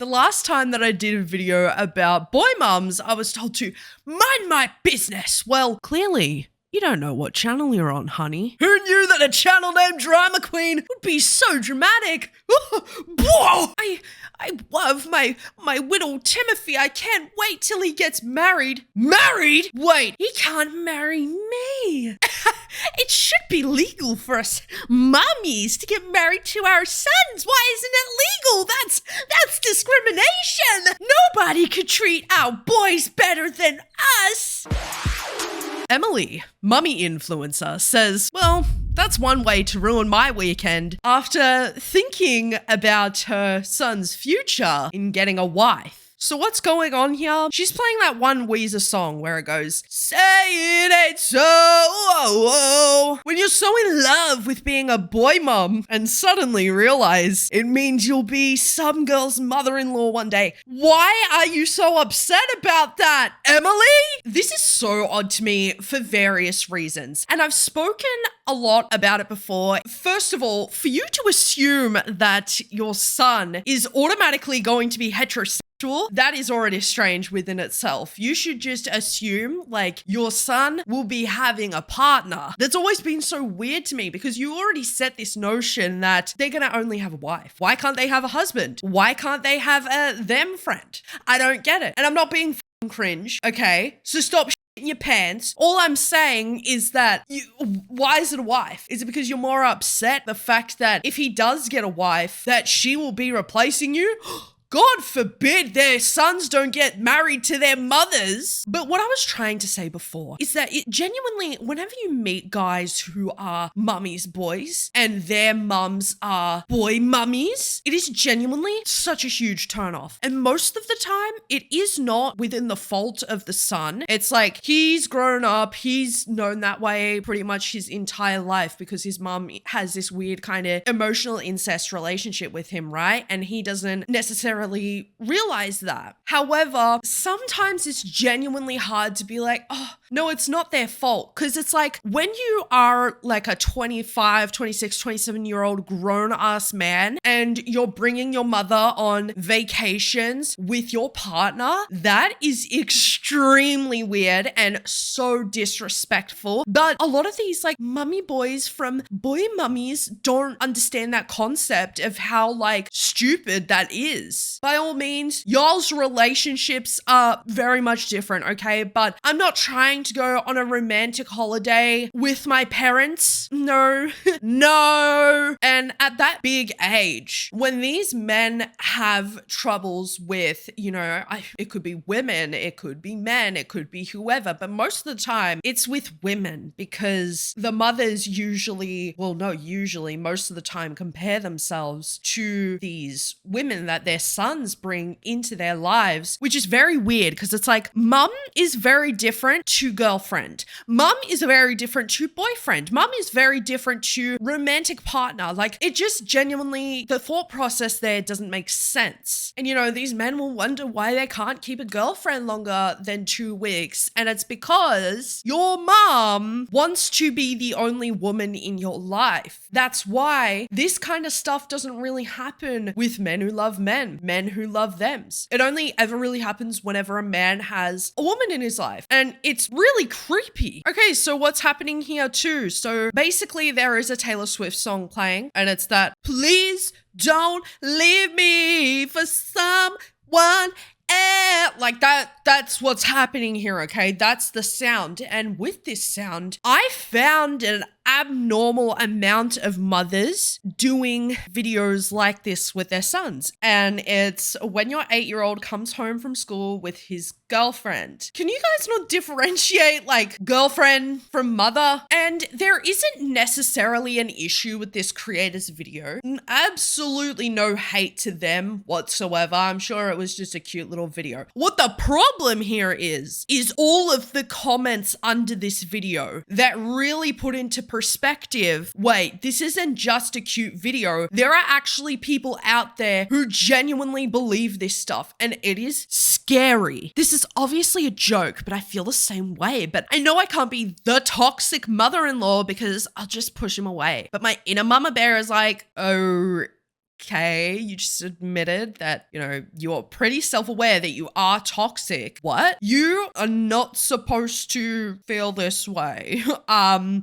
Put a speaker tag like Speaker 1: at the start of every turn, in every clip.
Speaker 1: The last time that I did a video about boy mums, I was told to mind my business. Well, clearly, you don't know what channel you're on, honey. Who knew that a channel named Drama Queen would be so dramatic? Whoa! I love my little Timothy. I can't wait till he gets married. Married? Wait, he can't marry me. It should be legal for us mummies to get married to our sons. Why isn't it legal? That's discrimination. Nobody could treat our boys better than us. Emily, mummy influencer, says, well, that's one way to ruin my weekend after thinking about her son's future in getting a wife. So what's going on here? She's playing that one Weezer song where it goes, say it ain't so, when you're so in love with being a boy mum and suddenly realize it means you'll be some girl's mother-in-law one day. Why are you so upset about that, Emily? This is so odd to me for various reasons, and I've spoken a lot about it before. First of all, for you to assume that your son is automatically going to be heterosexual, that is already strange within itself. You should just assume like your son will be having a partner. That's always been so weird to me because you already set this notion that they're gonna only have a wife. Why can't they have a husband? Why can't they have a them friend? I don't get it. And I'm not being cringe, okay? So stop in your pants. All I'm saying is that why is it a wife? Is it because you're more upset the fact that if he does get a wife that she will be replacing you? God forbid their sons don't get married to their mothers. But what I was trying to say before is that it genuinely, whenever you meet guys who are mummies boys and their mums are boy mummies, it is genuinely such a huge turnoff. And most of the time, it is not within the fault of the son. It's like he's grown up, he's known that way pretty much his entire life because his mum has this weird kind of emotional incest relationship with him, right? And he doesn't necessarily realize that. However, sometimes it's genuinely hard to be like, oh, no, it's not their fault. Because it's like when you are like a 25, 26, 27-year-old grown-ass man and you're bringing your mother on vacations with your partner, that is extremely weird and so disrespectful. But a lot of these like mummy boys from boy mummies don't understand that concept of how like stupid that is. By all means, y'all's relationships are very much different, okay? But I'm not trying to go on a romantic holiday with my parents. No, no. And at that big age, when these men have troubles with, it could be women, it could be men, it could be whoever, but most of the time it's with women because the mothers usually, most of the time compare themselves to these women that their sons bring into their lives, which is very weird because it's like mum is very different to girlfriend. Mum is very different to boyfriend. Mum is very different to romantic partner. Like it just genuinely, the thought process there doesn't make sense. And these men will wonder why they can't keep a girlfriend longer than 2 weeks. And it's because your mom wants to be the only woman in your life. That's why this kind of stuff doesn't really happen with men who love men who love thems. It only ever really happens whenever a man has a woman in his life. And it's really creepy. Okay, so what's happening here too? So basically there is a Taylor Swift song playing and it's that, please don't leave me for someone else. Like that's what's happening here, okay? That's the sound. And with this sound, I found an abnormal amount of mothers doing videos like this with their sons. And it's when your 8-year-old comes home from school with his girlfriend. Can you guys not differentiate like girlfriend from mother? And there isn't necessarily an issue with this creator's video. Absolutely no hate to them whatsoever. I'm sure it was just a cute little video. What the problem here is all of the comments under this video that really put into perspective, wait, this isn't just a cute video. There are actually people out there who genuinely believe this stuff, and it is scary. This is obviously a joke, but I feel the same way. But I know I can't be the toxic mother-in-law because I'll just push him away. But my inner mama bear is like, oh, okay, you just admitted that, you're pretty self-aware that you are toxic. What? You are not supposed to feel this way.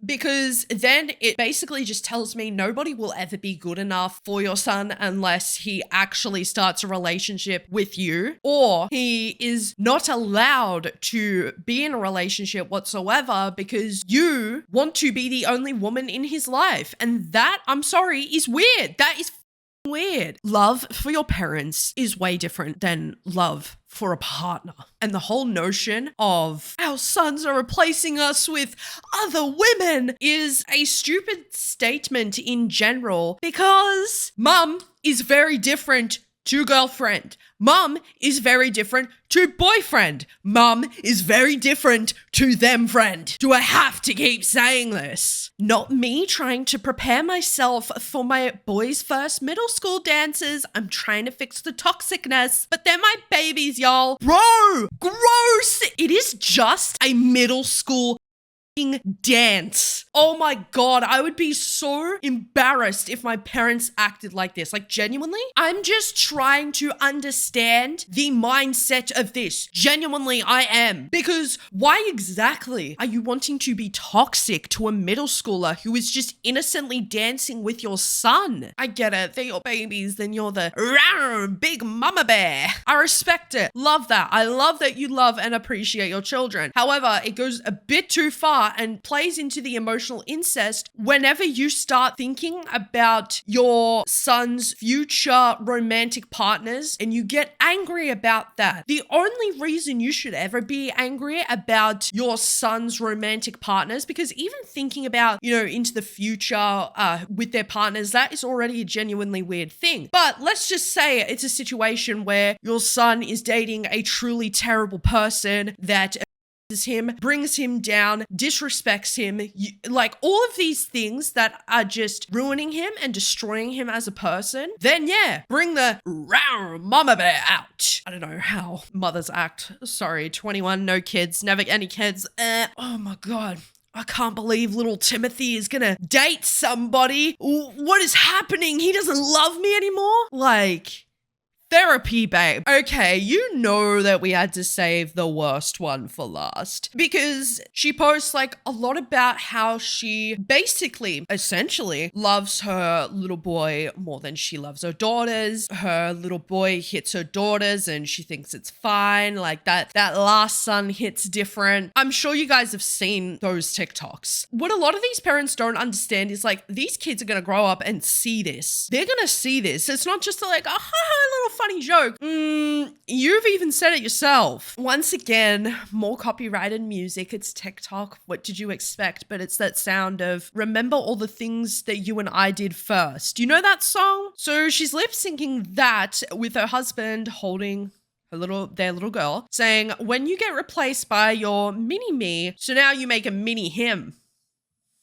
Speaker 1: Because then it basically just tells me nobody will ever be good enough for your son unless he actually starts a relationship with you, or he is not allowed to be in a relationship whatsoever because you want to be the only woman in his life. And that, I'm sorry, is weird. That is weird. Love for your parents is way different than love for a partner. And the whole notion of our sons are replacing us with other women is a stupid statement in general, because mum is very different to girlfriend. Mum is very different to boyfriend. Mum is very different to them friend. Do I have to keep saying this? Not me trying to prepare myself for my boys' first middle school dances. I'm trying to fix the toxicness, but they're my babies, y'all. Bro, gross. It is just a middle school dance. Oh my God, I would be so embarrassed if my parents acted like this. Like, genuinely, I'm just trying to understand the mindset of this. Genuinely, I am. Because why exactly are you wanting to be toxic to a middle schooler who is just innocently dancing with your son? I get it. They're your babies, then you're the rawr, big mama bear. I respect it. Love that. I love that you love and appreciate your children. However, it goes a bit too far and plays into the emotional incest whenever you start thinking about your son's future romantic partners and you get angry about that. The only reason you should ever be angry about your son's romantic partners, because even thinking about, into the future with their partners, that is already a genuinely weird thing. But let's just say it's a situation where your son is dating a truly terrible person that him, brings him down, disrespects him, like all of these things that are just ruining him and destroying him as a person, then yeah, bring the rawr mama bear out. I don't know how mothers act. Sorry, 21, no kids, never any kids. Oh my God. I can't believe little Timothy is gonna date somebody. What is happening? He doesn't love me anymore? Like, therapy, babe. Okay, you know that we had to save the worst one for last, because she posts like a lot about how she basically, essentially, loves her little boy more than she loves her daughters. Her little boy hits her daughters and she thinks it's fine. Like that last son hits different. I'm sure you guys have seen those TikToks. What a lot of these parents don't understand is like, these kids are gonna grow up and see this. They're gonna see this. It's not just like, little funny joke. You've even said it yourself. Once again, more copyrighted music. It's TikTok. What did you expect? But it's that sound of remember all the things that you and I did first. You know that song? So she's lip syncing that with her husband holding their little girl, saying, when you get replaced by your mini me, so now you make a mini him.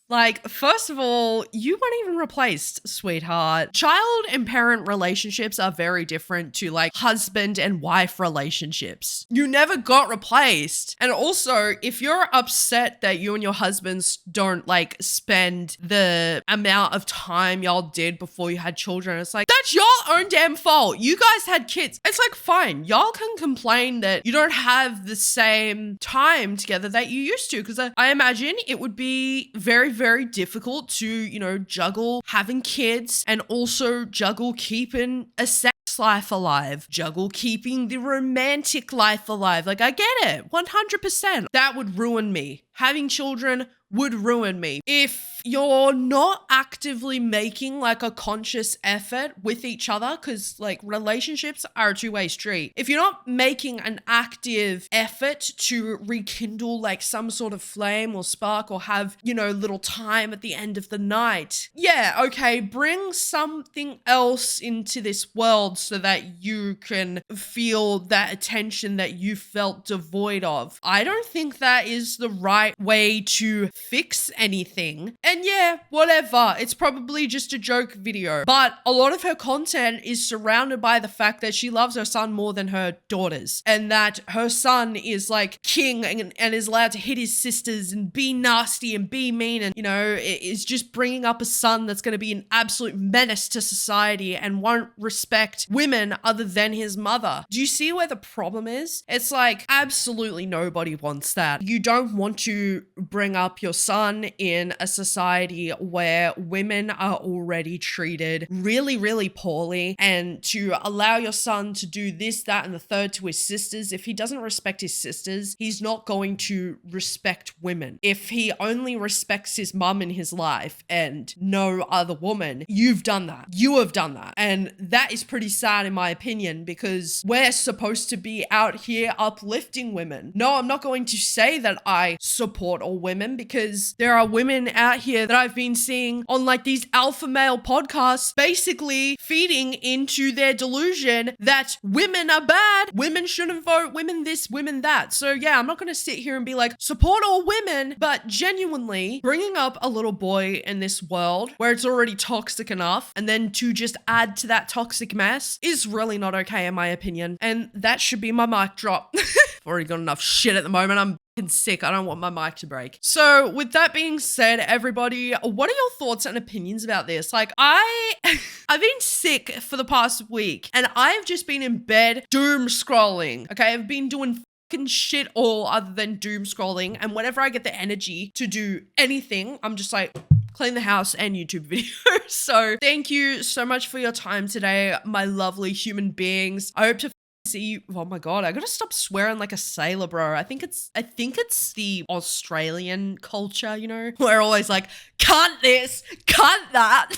Speaker 1: Like, first of all, you weren't even replaced, sweetheart. Child and parent relationships are very different to like husband and wife relationships. You never got replaced. And also, if you're upset that you and your husbands don't like spend the amount of time y'all did before you had children, it's like, that's your own damn fault. You guys had kids. It's like, fine, y'all can complain that you don't have the same time together that you used to, because I imagine it would be very, very difficult to, juggle having kids and also juggle keeping a sex life alive, juggle keeping the romantic life alive. Like, I get it, 100%. That would ruin me. Having children would ruin me. If you're not actively making like a conscious effort with each other, because like relationships are a two-way street. If you're not making an active effort to rekindle like some sort of flame or spark or have, little time at the end of the night, yeah, okay, bring something else into this world so that you can feel that attention that you felt devoid of. I don't think that is the right way to fix anything. And yeah, whatever. It's probably just a joke video. But a lot of her content is surrounded by the fact that she loves her son more than her daughters. And that her son is like king and is allowed to hit his sisters and be nasty and be mean. And, you know, is just bringing up a son that's going to be an absolute menace to society and won't respect women other than his mother. Do you see where the problem is? It's like absolutely nobody wants that. You don't want to bring up your son in a society where women are already treated really, really poorly, and to allow your son to do this, that, and the third to his sisters. If he doesn't respect his sisters, he's not going to respect women. If he only respects his mum in his life and no other woman, you've done that. You have done that. And that is pretty sad in my opinion, because we're supposed to be out here uplifting women. No, I'm not going to say that I support all women, because there are women out here that I've been seeing on like these alpha male podcasts basically feeding into their delusion that women are bad, women shouldn't vote, women this, women that. So yeah, I'm not going to sit here and be like, support all women, but genuinely bringing up a little boy in this world where it's already toxic enough, and then to just add to that toxic mess is really not okay in my opinion. And that should be my mic drop. I've already got enough shit at the moment. I'm sick. I don't want my mic to break. So with that being said, everybody, what are your thoughts and opinions about this? Like I've been sick for the past week and I've just been in bed doom scrolling. Okay. I've been doing fucking shit all other than doom scrolling. And whenever I get the energy to do anything, I'm just like, clean the house and YouTube videos. So thank you so much for your time today, my lovely human beings. I hope to see you. Oh my god, I gotta stop swearing like a sailor, bro. I think it's the Australian culture, you know? We're always like, cunt this, cunt that.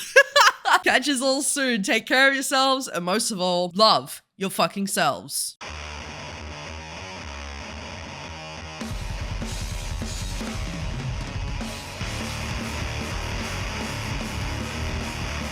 Speaker 1: Catch us all soon. Take care of yourselves, and most of all, love your fucking selves.